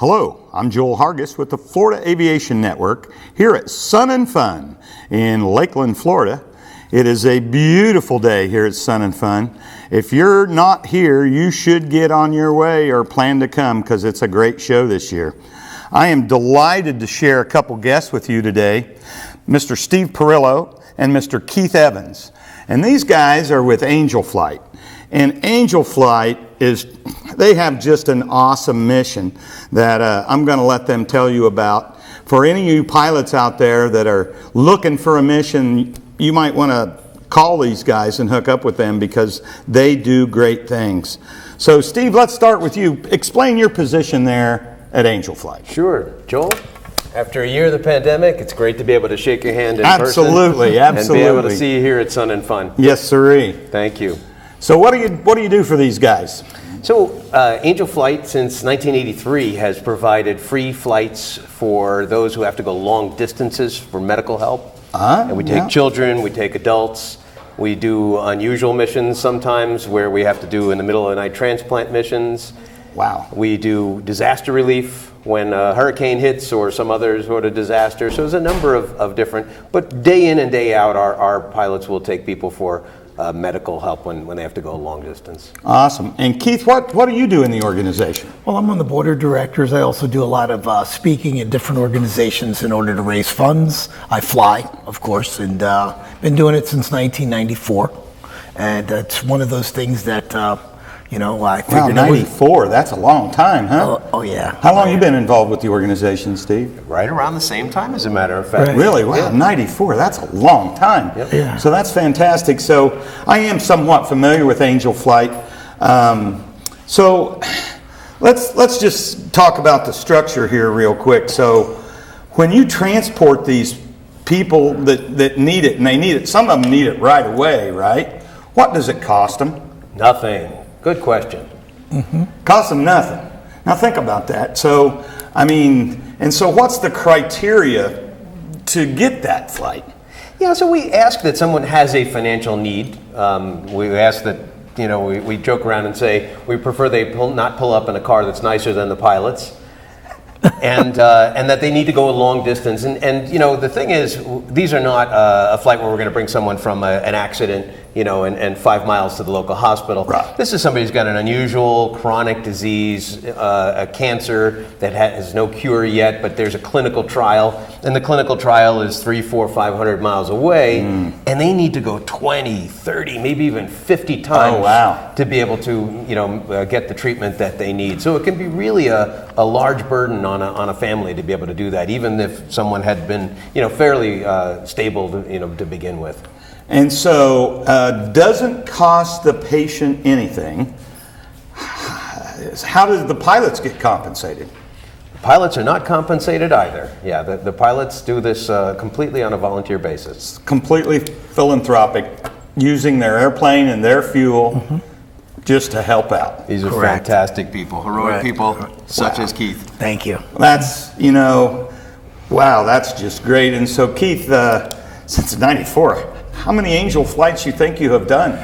Hello, I'm Joel Hargis with the Florida Aviation Network here at Sun and Fun in Lakeland, Florida. It is a beautiful day here at Sun and Fun. If you're not here, you should get on your way or plan to come because it's a great show this year. I am delighted to share a couple guests with you today, Mr. Steve Purello and Mr. Keith Evans. And these guys are with AngelFlightse. And AngelFlightse they have just an awesome mission that I'm going to let them tell you about. For any of you pilots out there that are looking for a mission, you might want to call these guys and hook up with them because they do great things. So Steve, let's start with you. Explain your position there at AngelFlightse. Sure. Joel, after a year of the pandemic, it's great to be able to shake your hand in Absolutely, person. absolutely. And be able to see you here at Sun and Fun. Yes, sirree. Thank you. So what do you do for these guys? So AngelFlightse since 1983 has provided free flights for those who have to go long distances for medical help. And we take children, we take adults. We do unusual missions sometimes where we have to do in the middle of the night transplant missions. Wow. We do disaster relief when a hurricane hits or some other sort of disaster. So there's a number of different, but day in and day out our pilots will take people for medical help when they have to go a long distance. Awesome. And Keith, what do you do in the organization? Well, I'm on the board of directors. I also do a lot of speaking in different organizations in order to raise funds. I fly, of course, and been doing it since 1994. And it's one of those things that, I figured... Wow, 94, that's a long time, huh? Oh yeah. How long have you been involved with the organization, Steve? Right around the same time, as a matter of fact. Right. Really? Wow, 94, that's a long time. Yep. Yeah. So that's fantastic. So I am somewhat familiar with AngelFlightse. So let's just talk about the structure here real quick. So when you transport these people that need it, and they need it, some of them need it right away, right? What does it cost them? Nothing. Good question. Costs them nothing. Now think about that. So, so what's the criteria to get that flight? Yeah, so we ask that someone has a financial need. We ask that, we joke around and say we prefer they not pull up in a car that's nicer than the pilot's. And that they need to go a long distance. And the thing is, these are not a flight where we're going to bring someone from an accident, and 5 miles to the local hospital. Right. This is somebody who's got an unusual chronic disease, a cancer that has no cure yet, but there's a clinical trial, and the clinical trial is 300, 400, 500 miles away, and they need to go 20, 30, maybe even 50 times to be able to, get the treatment that they need. So it can be really a large burden on a family to be able to do that, even if someone had been, fairly stable, to begin with. And so, doesn't cost the patient anything. How do the pilots get compensated? Pilots are not compensated either. Yeah, the pilots do this completely on a volunteer basis. Completely philanthropic, using their airplane and their fuel just to help out. These are Correct. fantastic people, heroic people such as Keith. Thank you. That's, wow, that's just great. And so Keith, since 94, how many AngelFlightse you think you have done?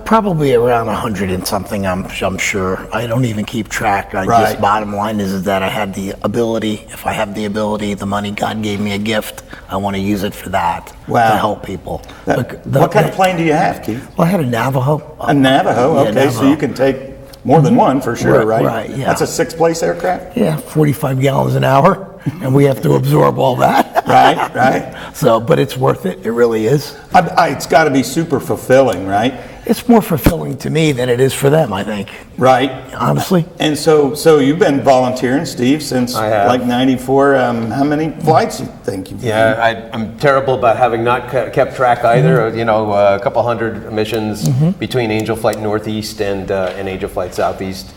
Probably around 100 and something, I'm sure. I don't even keep track. Just bottom line is that I had the ability. If I have the ability, the money, God gave me a gift, I want to use it for that, to help people. What kind of plane do you have, Keith? Well, I had a Navajo. A Navajo, okay, Navajo. so you can take more than one for sure, right? Right, yeah. That's a 6-place aircraft? Yeah, 45 gallons an hour, and we have to absorb all that. Right. So, but it's worth it. It really is. It's got to be super fulfilling, right? It's more fulfilling to me than it is for them, I think. Right. Honestly. And so you've been volunteering, Steve, since like 94. How many flights you think you've done? Yeah, I'm terrible about having not kept track either. A couple hundred missions between AngelFlightse Northeast and AngelFlightse Southeast,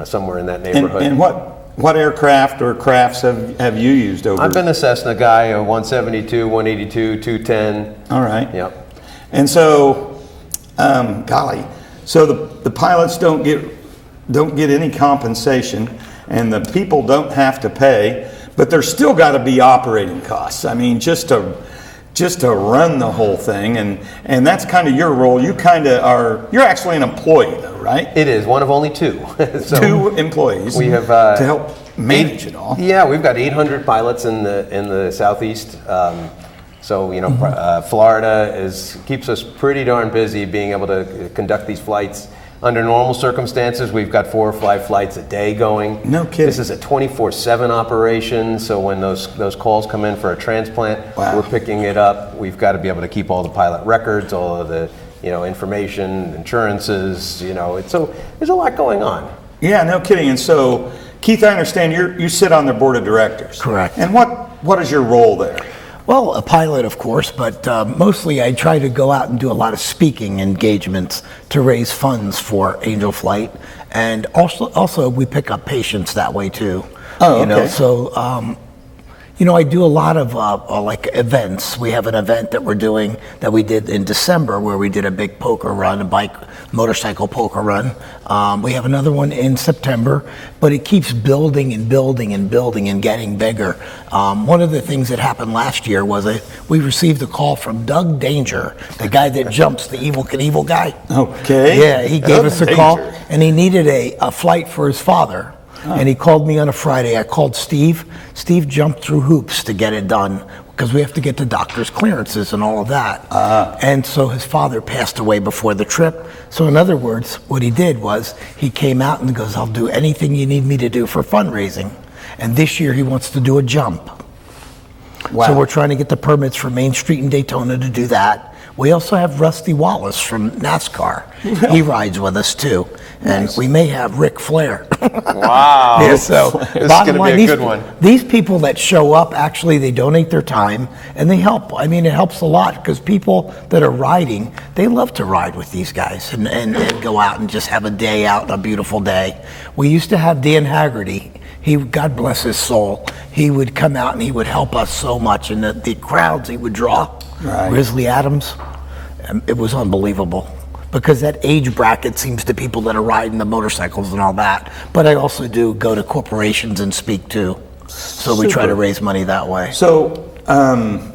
somewhere in that neighborhood. And what aircraft or crafts have you used over? I've been a Cessna guy, a 172, 182, 210. All right. Yep. And so, so the pilots don't get any compensation, and the people don't have to pay, but there's still got to be operating costs. Just to run the whole thing, and that's kind of your role. You're actually an employee though, right? It is one of only two. So 2 employees. We have to help manage it all. Yeah, we've got 800 pilots in the Southeast. So Florida keeps us pretty darn busy being able to conduct these flights. Under normal circumstances, we've got 4 or 5 flights a day going. No kidding. This is a 24/7 operation, so when those calls come in for a transplant, wow, we're picking it up. We've got to be able to keep all the pilot records, all of the information, insurances. So there's a lot going on. Yeah, no kidding. And so, Keith, I understand you sit on the board of directors. Correct. And what is your role there? Well, a pilot, of course, but mostly I try to go out and do a lot of speaking engagements to raise funds for AngelFlight, and also we pick up patients that way too. Oh, okay. I do a lot of like events. We have an event that we're doing that we did in December where we did a big poker run, a motorcycle poker run. We have another one in September, but it keeps building and building and building and getting bigger. One of the things that happened last year was we received a call from Doug Danger, the guy that jumps, the Evel Knievel guy. Okay. Yeah, he gave us a call, and he needed a flight for his father. And he called me on a Friday. I called Steve. Steve jumped through hoops to get it done because we have to get the doctor's clearances and all of that. And so his father passed away before the trip. So in other words, what he did was he came out and goes, I'll do anything you need me to do for fundraising. And this year he wants to do a jump. Wow. So we're trying to get the permits for Main Street in Daytona to do that. We also have Rusty Wallace from NASCAR. He rides with us too. And we may have Ric Flair. Wow. Yeah, so this is bottom going to line, be a good one. These people that show up, actually, they donate their time and they help. I mean, it helps a lot because people that are riding, they love to ride with these guys and go out and just have a day out, a beautiful day. We used to have Dan Haggerty. God bless his soul. He would come out and he would help us so much. And the crowds he would draw. Right. Grizzly Adams, it was unbelievable because that age bracket seems to people that are riding the motorcycles and all that. But I also do go to corporations and speak too. So we try to raise money that way. So I'm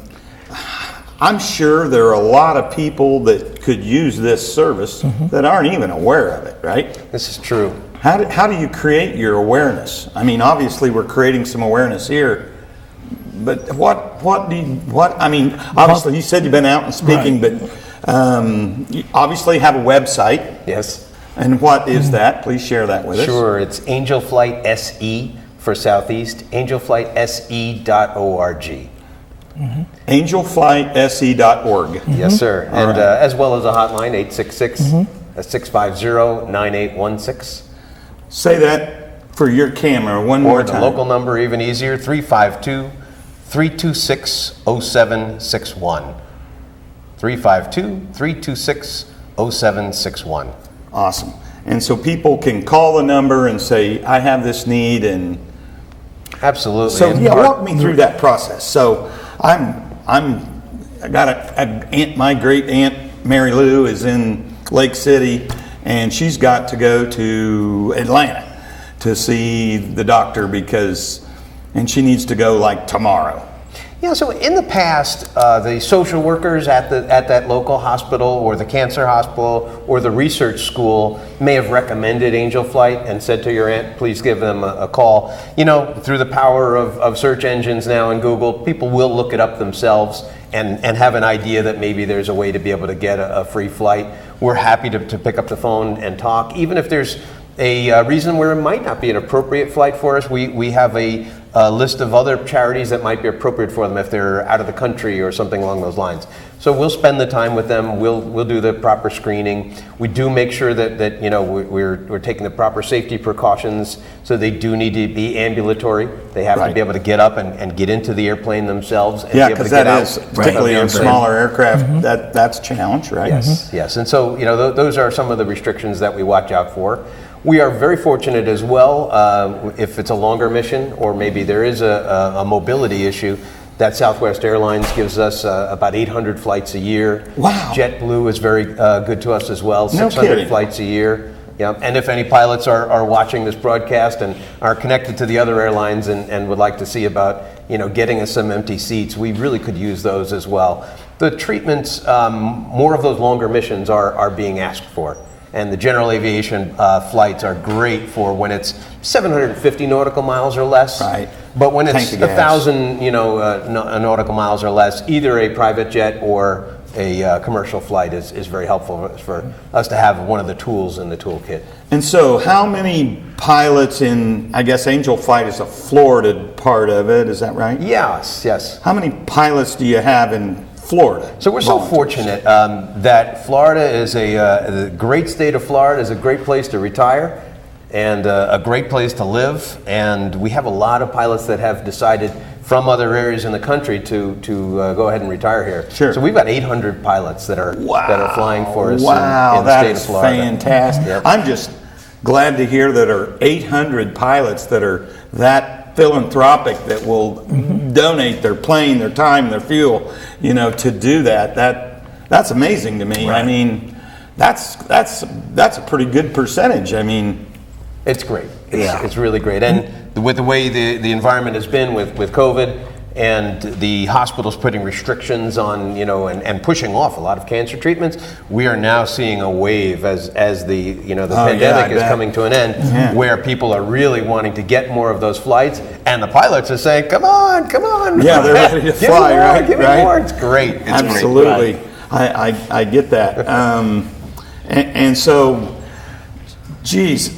sure there are a lot of people that could use this service that aren't even aware of it, right? This is true. How do you create your awareness? I mean, obviously we're creating some awareness here, but obviously you said you've been out and speaking, right. But you obviously have a website. Yes. And what is that? Please share that with us. Sure, it's AngelFlight SE for Southeast, AngelFlightSE.org. AngelFlightSE.org. Yes, sir. All And right. as well as a hotline, 866-650-9816. Say that for your camera one more Or the time. local number, even easier, 352-326-0761. 352-326-0761. Awesome. And so people can call the number and say, I have this need, and Absolutely. so And yeah, our- walk me through that process. So I got my great aunt Mary Lou is in Lake City, and she's got to go to Atlanta to see the doctor and she needs to go like tomorrow. Yeah, so in the past, the social workers at that local hospital or the cancer hospital or the research school may have recommended AngelFlight and said to your aunt, please give them a call. You know, through the power of search engines now and Google, people will look it up themselves and have an idea that maybe there's a way to be able to get a free flight. We're happy to pick up the phone and talk, even if there's a reason where it might not be an appropriate flight for us. We have a list of other charities that might be appropriate for them if they're out of the country or something along those lines. So we'll spend the time with them. We'll do the proper screening. We do make sure that you know we're taking the proper safety precautions. So they do need to be ambulatory. They have to be able to get up and get into the airplane themselves. And Yeah, be able because to get that out is, of the particularly on airplane. smaller aircraft, that's a challenge, right? Yes, yes. And so, you know, those are some of the restrictions that we watch out for. We are very fortunate as well, if it's a longer mission or maybe there is a mobility issue, that Southwest Airlines gives us about 800 flights a year. Wow. JetBlue is very good to us as well, No 600 kidding. flights a year. Yeah. And if any pilots are watching this broadcast and are connected to the other airlines and would like to see about, you know, getting us some empty seats, we really could use those as well. The treatments, more of those longer missions are being asked for. And the general aviation flights are great for when it's 750 nautical miles or less. Right. But when Tank it's of gas. 1,000, nautical miles or less, either a private jet or a commercial flight is very helpful for us to have one of the tools in the toolkit. And so how many pilots in, I guess AngelFlight is a Florida part of it, is that right? Yes. How many pilots do you have in Florida? So we're so Volunteers? fortunate that Florida is the great state of Florida is a great place to retire and a great place to live. And we have a lot of pilots that have decided from other areas in the country to go ahead and retire here. Sure. So we've got 800 pilots that are flying for us in the that state of is Florida. fantastic. Yep. I'm just glad to hear that there are 800 pilots that are that philanthropic that will donate their plane, their time, their fuel, to do that. That's amazing to me. Right. I mean, that's a pretty good percentage. I mean, It's great. Yeah. It's really great. And with the way the environment has been with COVID and the hospitals putting restrictions on, and pushing off a lot of cancer treatments, we are now seeing a wave as the pandemic is coming to an end, where people are really wanting to get more of those flights, and the pilots are saying, come on. Yeah, they're ready to Give fly, me more, right? Give me Right. more. It's great. It's absolutely. Great. I get that. And so, geez,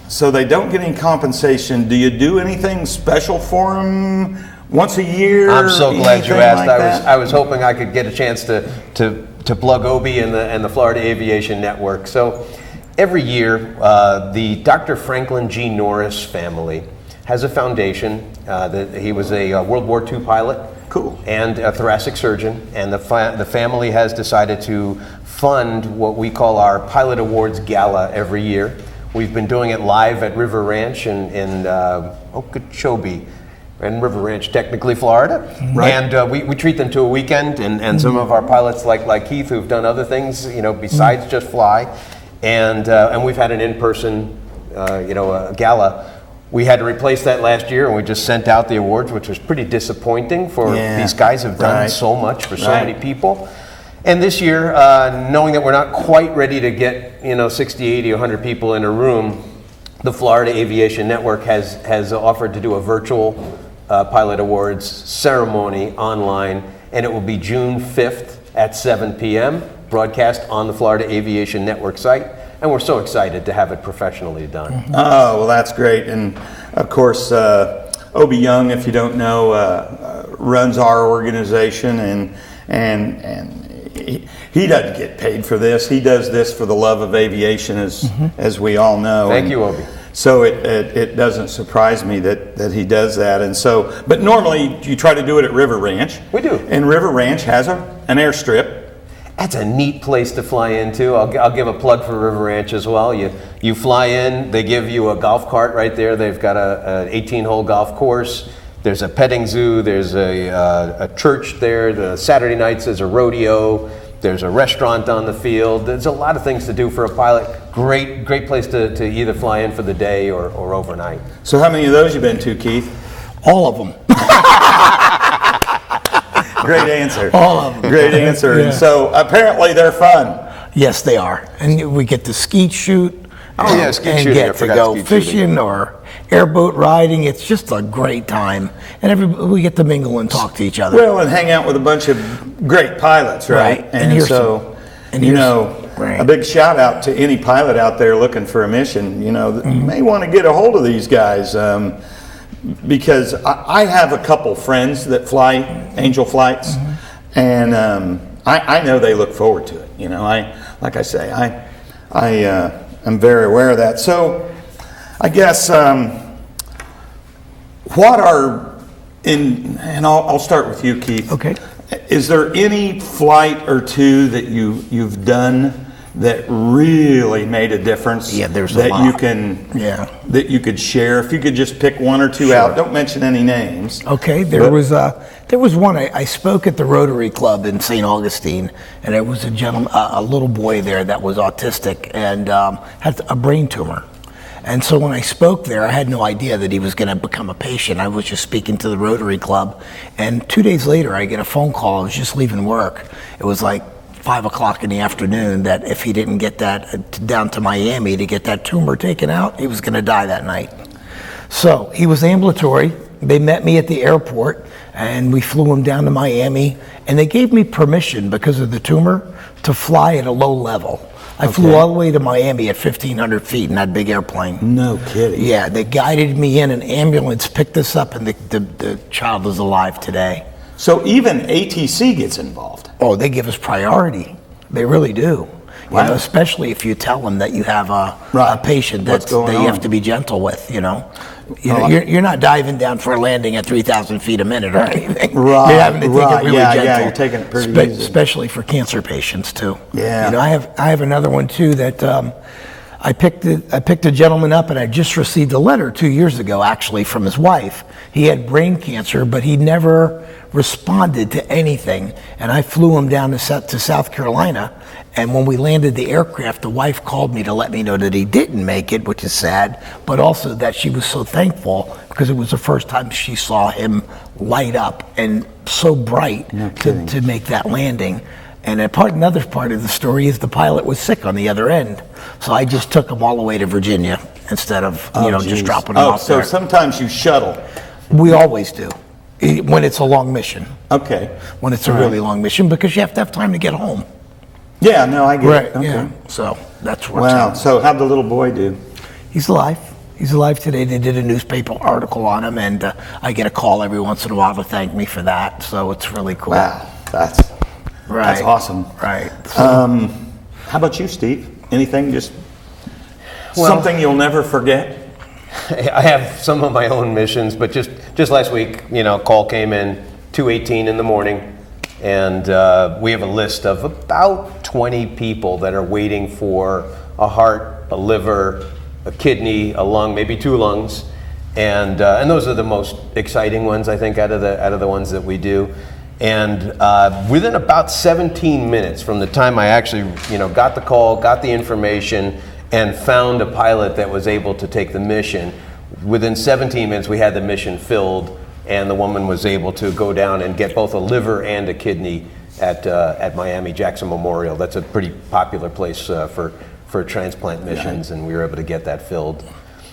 so they don't get any compensation. Do you do anything special for them once a year? I'm so glad you Anything asked. like that? I was hoping I could get a chance to plug Obi and the Florida Aviation Network. So every year, the Dr. Franklin G. Norris family has a foundation. He was a World War II pilot. Cool. And a thoracic surgeon, and the family has decided to fund what we call our Pilot Awards Gala every year. We've been doing it live at River Ranch in Okeechobee, and River Ranch, technically Florida. Right. And we treat them to a weekend, and some of our pilots like Keith, who've done other things, besides just fly, and we've had an in-person, gala. We had to replace that last year, and we just sent out the awards, which was pretty disappointing for these guys have done so much for so many people. And this year, knowing that we're not quite ready to get 60, 80, 100 people in a room, the Florida Aviation Network has offered to do a virtual Pilot Awards ceremony online, and it will be June 5th at 7 p.m., broadcast on the Florida Aviation Network site. And we're so excited to have it professionally done. Oh, well, that's great. And of course, Obi Young, if you don't know, runs our organization, and he doesn't get paid for this. He does this for the love of aviation, as we all know. Thank you, Obi. So it doesn't surprise me that he does that. And so, but normally you try to do it at River Ranch. We do. And River Ranch has an airstrip. That's a neat place to fly into. I'll give a plug for River Ranch as well. You fly in, they give you a golf cart right there. They've got an 18-hole golf course. There's a petting zoo. There's a church there. The Saturday nights there's a rodeo. There's a restaurant on the field. There's a lot of things to do for a pilot. Great place to either fly in for the day or overnight. So how many of those you been to, Keith? All of them. Great answer. All of them. Great answer. Yeah. And so apparently they're fun. Yes, they are. And we get to skeet shoot. Oh, yeah, skeet and shooting. I get to forgot go skeet fishing shooting. or airboat riding. It's just a great time. And we get to mingle and talk to each other. Well, and hang out with a bunch of great pilots, right? Right. And here's so, right. a big shout out to any pilot out there looking for a mission. You may want to get a hold of these guys. Because I have a couple friends that fly AngelFlightse, and I know they look forward to it. Like I say, I am very aware of that. So, I guess what are and I'll start with you, Keith. Okay. Is there any flight or two that you've done that really made a difference? Yeah, there's a that lot. you can that you could share. If you could just pick one or two out, don't mention any names. Okay, there was one. I spoke at the Rotary Club in St. Augustine, and there was a gentleman, a little boy there that was autistic and had a brain tumor. And so when I spoke there, I had no idea that he was going to become a patient. I was just speaking to the Rotary Club, and 2 days later, I get a phone call. I was just leaving work. It was like 5 o'clock in the afternoon that if he didn't get that down to Miami to get that tumor taken out, he was going to die that night. So he was ambulatory. They met me at the airport, and we flew him down to Miami, and they gave me permission because of the tumor to fly at a low level. I flew all the way to Miami at 1,500 feet in that big airplane. No kidding. Yeah, they guided me in, an ambulance picked us up, and the child is alive today. So even ATC gets involved. Oh, they give us priority. They really do. Wow. You know, especially if you tell them that you have a patient that you have to be gentle with, you know. You're not diving down for a landing at 3,000 feet a minute or anything. Right. You're having to take it really gentle. Yeah, you're taking it pretty easy. Especially for cancer patients too. Yeah. You know, I have another one too that I picked a gentleman up, and I just received a letter 2 years ago actually from his wife. He had brain cancer, but he never responded to anything, and I flew him down to South Carolina. And when we landed the aircraft, the wife called me to let me know that he didn't make it, which is sad, but also that she was so thankful because it was the first time she saw him light up and so bright to make that landing. And another part of the story is the pilot was sick on the other end. So I just took him all the way to Virginia instead of just dropping him off there. So sometimes you shuttle. We always do. When it's a long mission. Okay. When it's a really long mission, because you have to have time to get home. Yeah, no, I get it. Okay. Yeah. So that's what's Wow. happening. So how'd the little boy do? He's alive. He's alive today. They did a newspaper article on him, and I get a call every once in a while to thank me for that. So it's really cool. Wow, that's awesome. Right. How about you, Steve? Anything something you'll never forget? I have some of my own missions, but just last week, call came in 2:18 in the morning, and we have a list of about 20 people that are waiting for a heart, a liver, a kidney, a lung, maybe 2 lungs, and those are the most exciting ones, I think, out of the ones that we do. And within about 17 minutes from the time I actually, got the call, got the information, and found a pilot that was able to take the mission, within 17 minutes we had the mission filled, and the woman was able to go down and get both a liver and a kidney at Miami Jackson Memorial. That's a pretty popular place for transplant missions, and we were able to get that filled.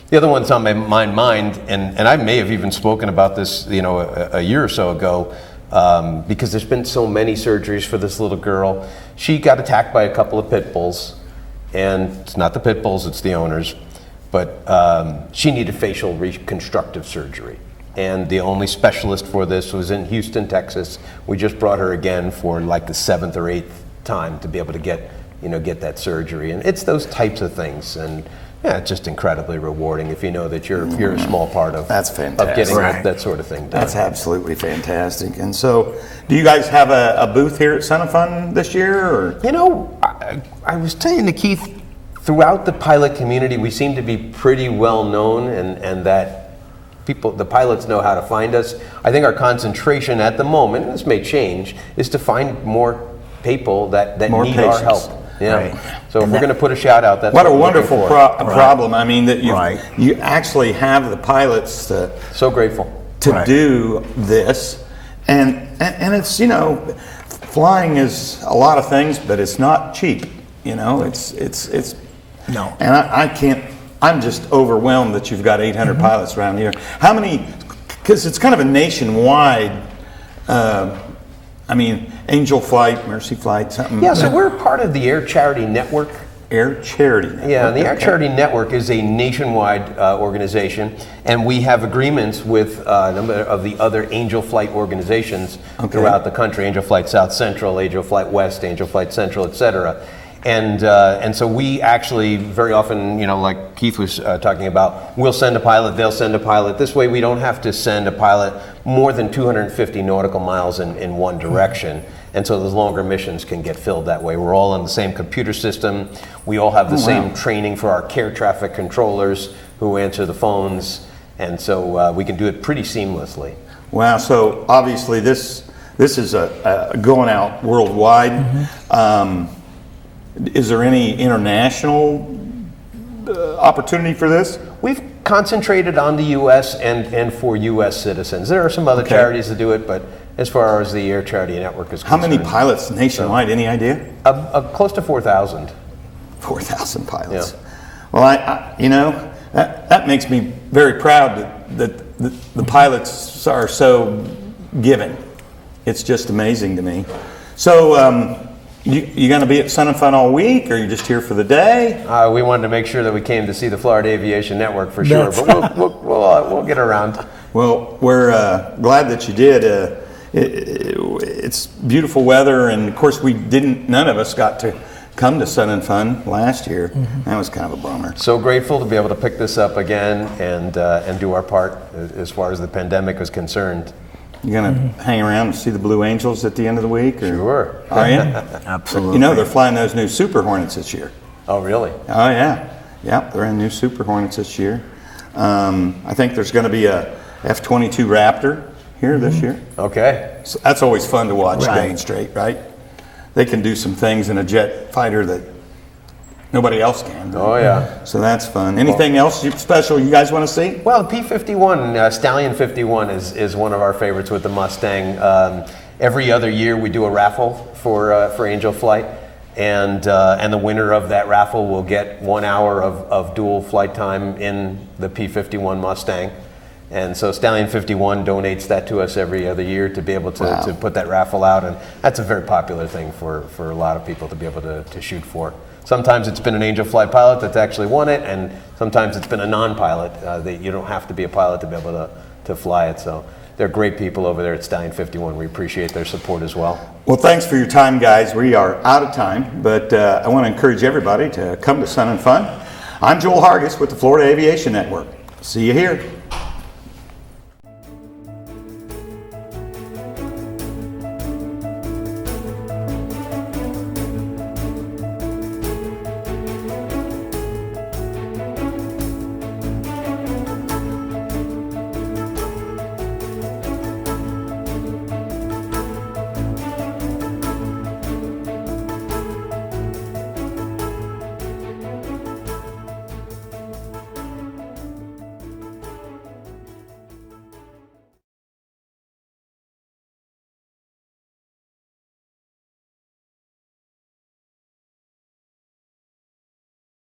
The other one's on my mind, and I may have even spoken about this, a year or so ago, because there's been so many surgeries for this little girl. She got attacked by a couple of pit bulls, and it's not the pit bulls, it's the owners, but she needed facial reconstructive surgery. And the only specialist for this was in Houston, Texas. We just brought her again for like the 7th or 8th time to be able to get that surgery. And it's those types of things, and yeah, it's just incredibly rewarding if you know that you're a small part of That's fantastic. of getting that sort of thing done. That's absolutely fantastic. And so, do you guys have a booth here at Sun and Fun this year? Or? I was saying to Keith, throughout the pilot community, we seem to be pretty well known, and that the pilots know how to find us. I think our concentration at the moment, and this may change, is to find more people that need our help. Yeah. Right. So if we're going to put a shout out, that's what a we're wonderful looking for. problem. I mean, that you actually have the pilots so grateful to do this, and it's flying is a lot of things, but it's not cheap. It's no. And I can't. I'm just overwhelmed that you've got 800 pilots around here. How many? Because it's kind of a nationwide. AngelFlight, Mercy Flight, something. Yeah, so we're part of the Air Charity Network. Air Charity Network. Yeah, and the Air Charity Network is a nationwide organization, and we have agreements with a number of the other AngelFlight organizations throughout the country. AngelFlight South Central, AngelFlight West, AngelFlight Central, etc. And so we actually very often, like Keith was talking about, we'll send a pilot, they'll send a pilot. This way we don't have to send a pilot more than 250 nautical miles in one direction. And so those longer missions can get filled that way. We're all on the same computer system. We all have the same training for our care traffic controllers who answer the phones. And so we can do it pretty seamlessly. Wow, so obviously this is going out worldwide. Is there any international opportunity for this? We've concentrated on the U.S. and for U.S. citizens. There are some other charities that do it, but as far as the Air Charity Network is How concerned. many pilots nationwide? Any idea? Close to 4,000. 4,000 pilots. Yeah. Well, I you know, that makes me very proud that the pilots are so giving. It's just amazing to me. So, you going to be at Sun and Fun all week, or are you just here for the day? We wanted to make sure that we came to see the Florida Aviation Network for sure, but we'll get around. Well, we're glad that you did. It's beautiful weather, and of course, none of us got to come to Sun and Fun last year. That was kind of a bummer. So grateful to be able to pick this up again and do our part as far as the pandemic is concerned. You gonna hang around and see the Blue Angels at the end of the week? Or? Sure. Are you? Absolutely. You know they're flying those new Super Hornets this year. Oh, really? Oh yeah, yep. They're in new Super Hornets this year. I think there's going to be a F-22 Raptor here this year. Okay. So that's always fun to watch Right. going straight, right? They can do some things in a jet fighter that nobody else can. Oh, yeah. So that's fun. Anything else special you guys want to see? Well, the P-51, Stallion 51 is one of our favorites with the Mustang. Every other year we do a raffle for Angel Flight, and the winner of that raffle will get 1 hour of dual flight time in the P-51 Mustang. And so Stallion 51 donates that to us every other year to be able to put that raffle out, and that's a very popular thing for a lot of people to be able to shoot for. Sometimes it's been an Angel Flight pilot that's actually won it, and sometimes it's been a non-pilot. That you don't have to be a pilot to be able to fly it. So they're great people over there at Stallion 51. We appreciate their support as well. Well, thanks for your time, guys. We are out of time, but I want to encourage everybody to come to Sun and Fun. I'm Joel Hargis with the Florida Aviation Network. See you here.